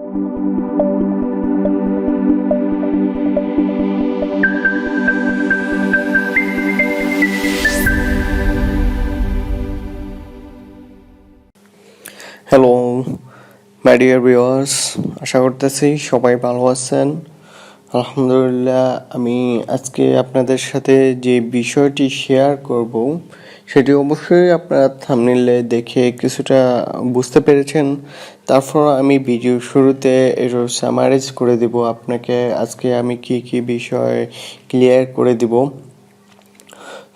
Hello my dear viewers, আশা করতেছি সবাই ভালো আছেন। আলহামদুলিল্লাহ, আমি আজকে আপনাদের সাথে যে বিষয়টি শেয়ার করব সেটি অবশ্যই আপনারা থাম্বনেইলে দেখে কিছুটা বুঝতে পেরেছেন। তারপর আমি ভিডিও শুরুতে এর সামারাইজ করে দেব আপনাকে। আজকে আমি কি বিষয় ক্লিয়ার করে দিব।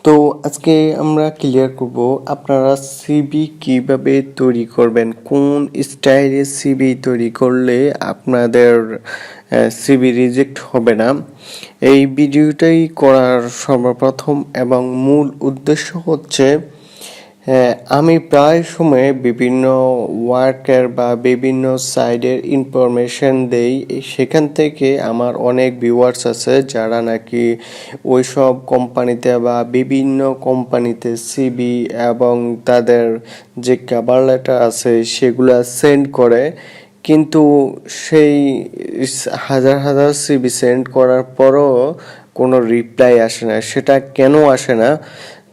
তো আজকে আমরা ক্লিয়ার করব আপনারা সিভি কিভাবে তৈরি করবেন, কোন স্টাইলে সিভি তৈরি করলে আপনাদের সিভি রিজেক্ট হবে না। এই ভিডিওটাই করার সর্বপ্রথম এবং মূল উদ্দেশ্য হচ্ছে আমি প্রায় সময় বিভিন্ন ওয়ার্কের বা বিভিন্ন সাইডের ইনফরমেশন দেই। সেখান থেকে আমার অনেক ভিউয়ার্স আছে যারা নাকি ওইসব কোম্পানিতে বা বিভিন্ন কোম্পানিতে সিভি এবং তাদের যে কভার লেটার আছে সেগুলা সেন্ড করে, কিন্তু সেই হাজার হাজার সিভি সেন্ড করার পরও কোনো রিপ্লাই আসে না। সেটা কেন আসে না,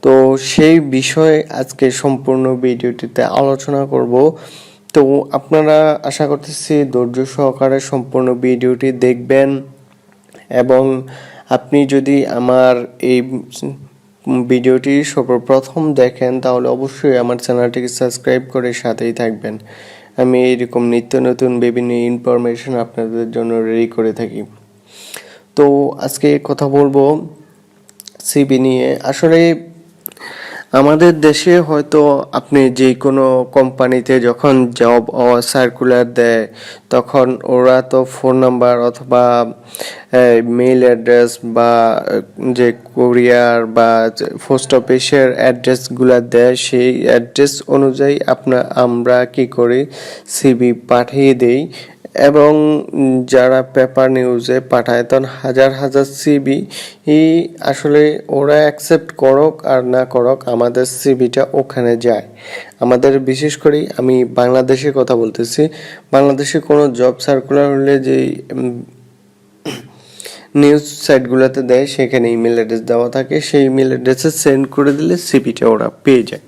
তো সেই বিষয়ে আজকে সম্পূর্ণ ভিডিওটিতে আলোচনা করব। তো আপনারা আশা করতেছি ধৈর্য সহকারে সম্পূর্ণ ভিডিওটি দেখবেন, এবং আপনি যদি আমার এই ভিডিওটি সর্বপ্রথম দেখেন তাহলে অবশ্যই আমার চ্যানেলটিকে সাবস্ক্রাইব করে সাথেই থাকবেন। আমি এইরকম নিত্য নতুন বিভিন্ন ইনফরমেশন আপনাদের জন্য রেডি করে থাকি। তো আজকে কথা বলবো সিভি নিয়ে। আসলে আমাদের দেশে হয়তো আপনি যে কোনো কোম্পানিতে যখন জব সার্কুলার দেয় তখন ওরা তো ফোন নাম্বার অথবা মেইল অ্যাড্রেস বা যে কুরিয়ার বা পোস্ট অফিসের অ্যাড্রেসগুলো দেয়, সেই অ্যাড্রেস অনুযায়ী আমরা কি করি, সিভি পাঠিয়ে দেই। এবং যারা পেপার নিউজে পাঠায় তখন হাজার হাজার সিভি আসলে ওরা অ্যাকসেপ্ট করুক আর না করুক আমাদের সিভিটা ওখানে যায়। আমাদের বিশেষ করে আমি বাংলাদেশের কথা বলতেছি, বাংলাদেশে কোনো জব সার্কুলার হলে যেই নিউজ সাইটগুলোতে দেয় সেখানে ইমেল অ্যাড্রেস দেওয়া থাকে, সেই ইমেল অ্যাড্রেসে সেন্ড করে দিলে সিভিটা ওরা পেয়ে যায়।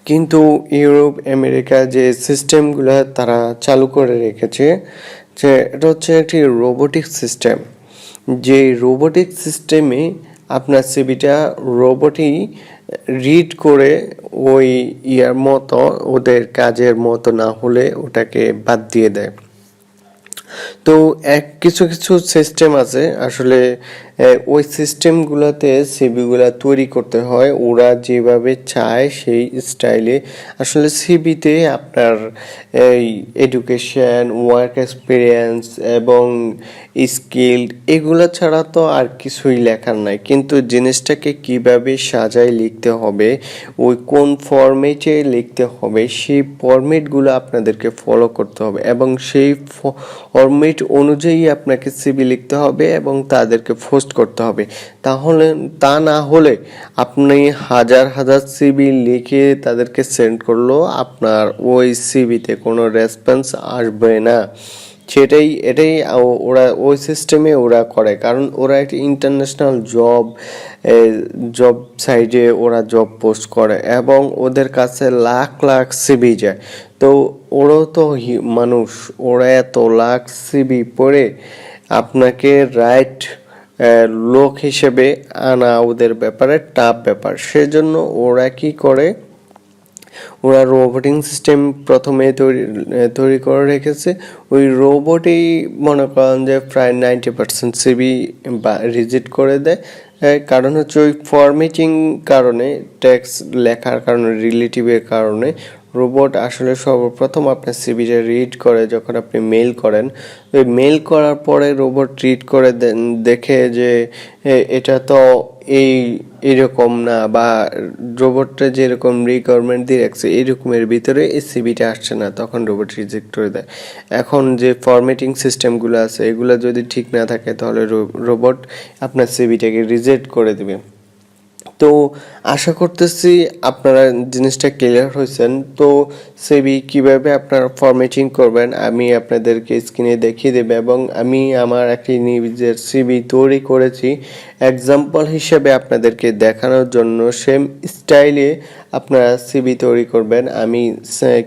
কিন্তু ইউরোপ আমেরিকা যে সিস্টেমগুলো তারা চালু করে রেখেছে, যে এটা হচ্ছে একটি রোবোটিক সিস্টেম। যে রোবোটিক সিস্টেমে আপনার সিভিটা রোবটই রিড করে ওই ইয়ার মতো, ওদের কাজের মতো না হলে ওটাকে বাদ দিয়ে দেয়। তো কিছু কিছু সিস্টেম আছে আসলে ওই সিস্টেমগুলোতে সিভিগুলা তৈরি করতে হয় ওরা যেভাবে চায় সেই স্টাইলে। আসলে সিভিতে আপনার এই এডুকেশন, ওয়ার্ক এক্সপিরিয়েন্স এবং স্কিল এগুলো ছাড়া তো আর কিছুই লেখার নাই, কিন্তু জিনিসটাকে কিভাবে সাজায় লিখতে হবে, ওই কোন ফরম্যাটে লিখতে হবে সেই ফরম্যাটগুলো আপনাদেরকে ফলো করতে হবে, এবং সেই ফরম্যাট অনুযায়ী আপনাকে সিভি লিখতে হবে এবং তাদেরকে পোস্ট করতে হবে। তাহলে তা না হলে আপনি হাজার হাজার সিভি লিখে তাদেরকে সেন্ড করলেও আপনার ওই সিভিতে কোনো রেসপন্স আসবে না। এটাই ওরা ওই সিস্টেমে ওরা করে, কারণ ওরা একটা ইন্টারন্যাশনাল জব সাইটে ওরা জব পোস্ট করে এবং ওদের কাছে লাখ লাখ সিভি যায়। তো ওরাও তো মানুষ, ওরা এত লাখ সিভি পড়ে আপনাকে রাইট লোক হিসেবে আনা ওদের ব্যাপারে টাফ ব্যাপার। সেজন্য ওরা কি করে, ওরা রোবটিং সিস্টেম প্রথমে তৈরি করে রেখেছে। ওই রোবটই মনে করেন যে প্রায় 90% সিভি বা রিজেক্ট করে দেয়। কারণ হচ্ছে ওই ফরম্যাটিং কারণে, টেক্সট লেখার কারণে, রিলেটিভের কারণে রোবট আসলে সর্বপ্রথম আপনার সিভিটা রিড করে। যখন আপনি মেল করেন, ওই মেল করার পরে রোবট রিড করে দেখে যে এটা তো এইরকম না, বা রোবটটা যেরকম রিকোয়ারমেন্ট দিয়ে রাখছে এইরকমের ভিতরে এই সিভিটা আসছে না, তখন রোবট রিজেক্ট করে দেয়। এখন যে ফরম্যাটিং সিস্টেমগুলো আছে এগুলো যদি ঠিক না থাকে তাহলে রোবট আপনার সিভিটাকে রিজেক্ট করে দেবে। তো আশা করতেছি আপনারা জিনিসটা ক্লিয়ার হয়েছেন। তো সিভি কিভাবে আপনারা ফরম্যাটিং করবেন আমি আপনাদেরকে স্ক্রিনে দেখিয়ে দেব, এবং আমি আমার একটি নিজের সিভি তৈরি করেছি এক্সাম্পল হিসেবে আপনাদেরকে দেখানোর জন্য। সেম স্টাইলে আপনারা সিভি তৈরি করবেন। আমি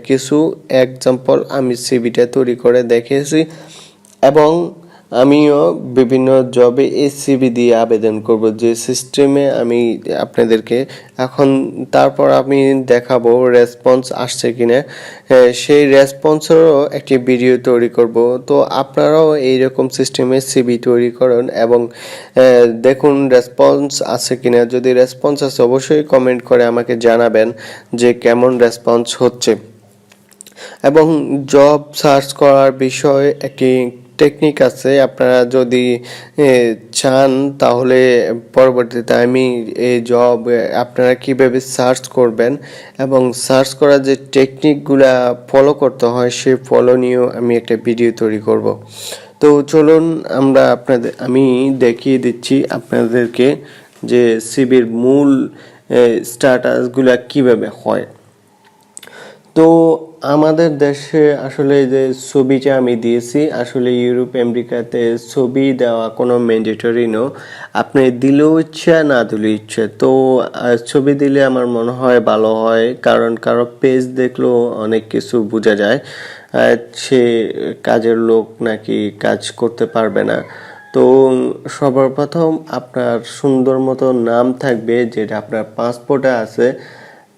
কিছু এক্সাম্পল আমি সিভিটা তৈরি করে দেখিয়েছি, এবং আমিও বিভিন্ন জবে এই সিভি দিয়ে আবেদন করব যে সিস্টেমে আমি আপনাদেরকে এখন। তারপর আমি দেখাবো রেসপন্স আসছে কিনা, সেই রেসপন্সেরও একটি ভিডিও তৈরি করব। তো আপনারাও এইরকম সিস্টেমে সিভি তৈরি করুন এবং দেখুন রেসপন্স আছে কিনা। যদি রেসপন্স আছে অবশ্যই কমেন্ট করে আমাকে জানাবেন যে কেমন রেসপন্স হচ্ছে। এবং জব সার্চ করার বিষয়ে একটি টেকনিক আছে, আপনারা যদি চান তাহলে পরবর্তীতে আমি এই জব আপনারা কিভাবে সার্চ করবেন এবং সার্চ করার যে টেকনিকগুলা ফলো করতে হয় সেই ফলো নিয়েও আমি একটা ভিডিও তৈরি করব। তো চলুন আমি দেখিয়ে দিচ্ছি আপনাদেরকে যে সিভির মূল স্ট্যাটাসগুলা কিভাবে হয়। তো আমাদের দেশে আসলে যে ছবিটা আমি দিয়েছি, আসলে ইউরোপ আমেরিকাতে ছবি দেওয়া কোনো ম্যান্ডেটরি নো, আপনি দিলেও ইচ্ছা না দিলেও ইচ্ছে। তো ছবি দিলে আমার মনে হয় ভালো হয়, কারণ কারো পেজ দেখলেও অনেক কিছু বোঝা যায় সে কাজের লোক নাকি কাজ করতে পারবে না। তো সবার প্রথম আপনার সুন্দর মতো নাম থাকবে যেটা আপনার পাসপোর্টে আছে।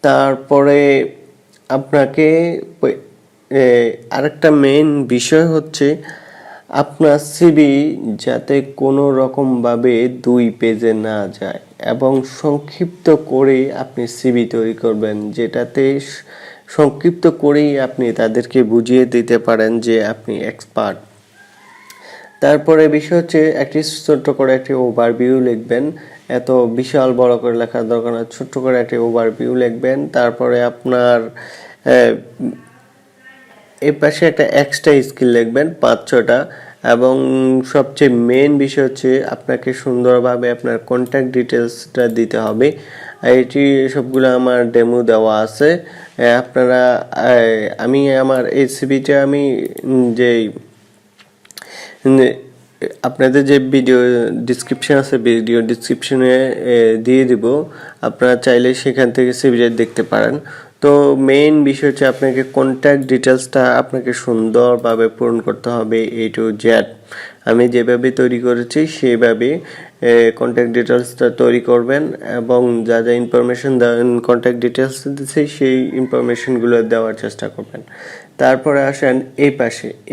তারপরে আপনাকে আরেকটা মেইন বিষয় হচ্ছে আপনার সিভি যাতে কোনো রকমভাবে 2 পেজে না যায়, এবং সংক্ষিপ্ত করে আপনি সিভি তৈরি করবেন, যেটাতে সংক্ষিপ্ত করেই আপনি তাদেরকে বুঝিয়ে দিতে পারেন যে আপনি এক্সপার্ট। তারপরে বিষয় হচ্ছে একটি ছোট্ট করে একটি ওভারভিউ লিখবেন। এত বিশাল বড় করে লেখার দরকার না, ছোট্ট করে একটি ওভারভিউ লিখবেন। তারপরে আপনার এই পাশে একটা এক্সট্রা স্কিল লিখবেন 5-6টা, এবং সবচেয়ে মেন বিষয় হচ্ছে আপনাকে সুন্দরভাবে আপনার কন্ট্যাক্ট ডিটেলসটা দিতে হবে। এটি সবগুলো আমার ডেমো দেওয়া আছে। আপনারা আমি আমার এই সিভিটা আমি যেই আপনাদের যে ভিডিও ডিসক্রিপশন আছে, ভিডিও ডিসক্রিপশনে দিয়ে দিব, আপনারা চাইলে সেখান থেকে সিভিটা দেখতে পারেন। তো মেইন বিষয় হচ্ছে আপনাকে কন্ট্যাক্ট ডিটেলসটা আপনাকে সুন্দরভাবে পূরণ করতে হবে A to Z। আমি যেভাবে তৈরি করেছি সেইভাবে কন্ট্যাক্ট ডিটেলসটা তৈরি করবেন, এবং যা যা ইনফরমেশন কন্ট্যাক্ট ডিটেলস দিচ্ছি সেই ইনফরমেশনগুলো দেওয়ার চেষ্টা করবেন। তারপরে আসেন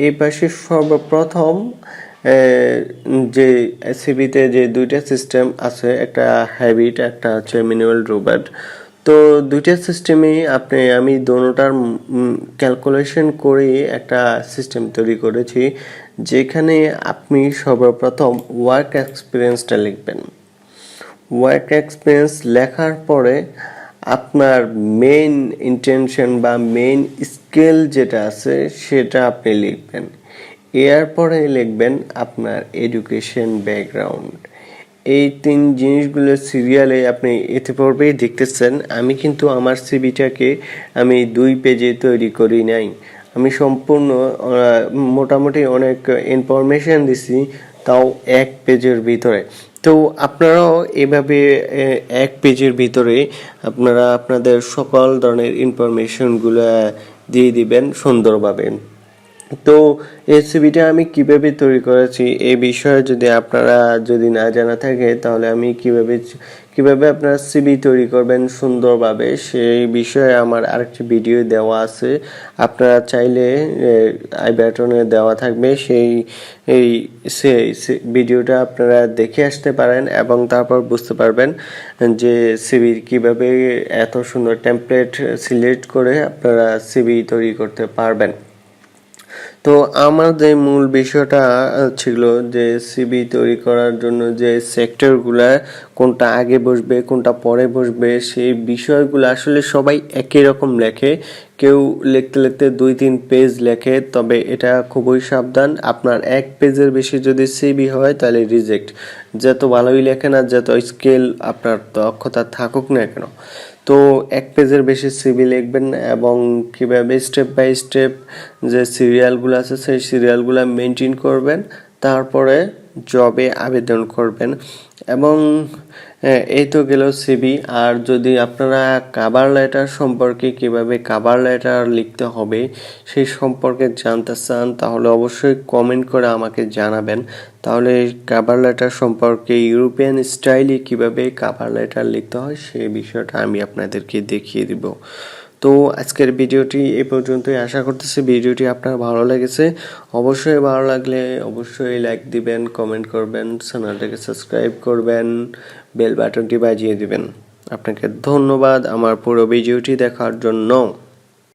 এই পাশে সর্বপ্রথম যে সিভিতে যে 2টা সিস্টেম আছে, একটা হ্যাবিট, একটা হচ্ছে ম্যানুয়াল রোবট। তো 2টা সিস্টেমে আমি দোনোটার ক্যালকুলেশন করে একটা সিস্টেম তৈরি করেছি, যেখানে আপনি সর্বপ্রথম ওয়ার্ক এক্সপিরিয়েন্সটা লিখবেন। ওয়ার্ক এক্সপিরিয়েন্স লেখার পরে আপনার মেইন ইন্টেনশন বা মেইন স্কিল যেটা আছে সেটা আপনি লিখবেন। এরপরে লিখবেন আপনার এডুকেশন ব্যাকগ্রাউন্ড। এই 3 জিনিসগুলো সিরিয়ালে আপনি ইতিপূর্বেই দেখতেছেন। আমি কিন্তু আমার সিভিটাকে আমি 2 পেজে তৈরি করি নাই, আমি সম্পূর্ণ মোটামুটি অনেক ইনফরমেশন দিছি, তাও 1 পেজের ভিতরে। তো আপনারাও এভাবে 1 পেজের ভিতরে আপনারা আপনাদের সকল ধরনের ইনফরমেশনগুলো দিয়ে দিবেন সুন্দরভাবে। তো এই সিভিটা আমি কিভাবে তৈরি করেছি এই বিষয়ে আপনারা যদি না জানা থাকে, তাহলে আমি কিভাবে আপনারা সিভি তৈরি করবেন সুন্দরভাবে সেই বিষয়ে আমার আরেকটি ভিডিও দেওয়া আছে। আপনারা চাইলে আই বাটনে দেওয়া থাকবে, সেই ভিডিওটা আপনারা দেখে আসতে পারেন, এবং তারপর বুঝতে পারবেন যে সিভি কিভাবে এত সুন্দর টেমপ্লেট সিলেক্ট করে আপনারা সিভি তৈরি করতে পারবেন। তো আমাদের মূল বিষয়টা ছিল যে সিভি তৈরি করার জন্য যে সেক্টরগুলা কোনটা আগে বসবে কোনটা পরে বসবে সেই বিষয়গুলো আসলে সবাই একই রকম লেখে। কেউ লিখতে লিখতে 2-3 পেজ লেখে, তবে এটা খুবই সাবধান। আপনার 1 পেজের বেশি যদি সিভি হয় তাহলে রিজেক্ট। যত ভালোই লেখেন আর যত স্কিল আপনার দক্ষতা থাকুক না কেন, তো 1 পেজের বেশি সিভি লিখবেন না এবং কীভাবে স্টেপ বাই স্টেপ যে সিরিয়ালগুলো আছে সেই সিরিয়ালগুলো মেনটেন করবেন, তারপরে জবে আবেদন করবেন। এবং এই তো গেল সিভি। আর যদি আপনারা কভার লেটার সম্পর্কে কিভাবে কভার লেটার লিখতে হবে সেই সম্পর্কে জানতে চান, তাহলে অবশ্যই কমেন্ট করে আমাকে জানাবেন। তাহলে কভার লেটার সম্পর্কে ইউরোপিয়ান স্টাইলে কিভাবে কভার লেটার লিখতে হয় সেই বিষয়টা আমি আপনাদেরকে দেখিয়ে দিব। তো আজকের ভিডিওটি এই পর্যন্তই। আশা করতেছি ভিডিওটি আপনার ভালো লেগেছে। অবশ্যই ভালো লাগলে অবশ্যই লাইক দিবেন, কমেন্ট করবেন, চ্যানেলটাকে সাবস্ক্রাইব করবেন, বেল বাটনটি বাজিয়ে দিবেন। আপনাকে ধন্যবাদ আমার পুরো ভিডিওটি দেখার জন্য।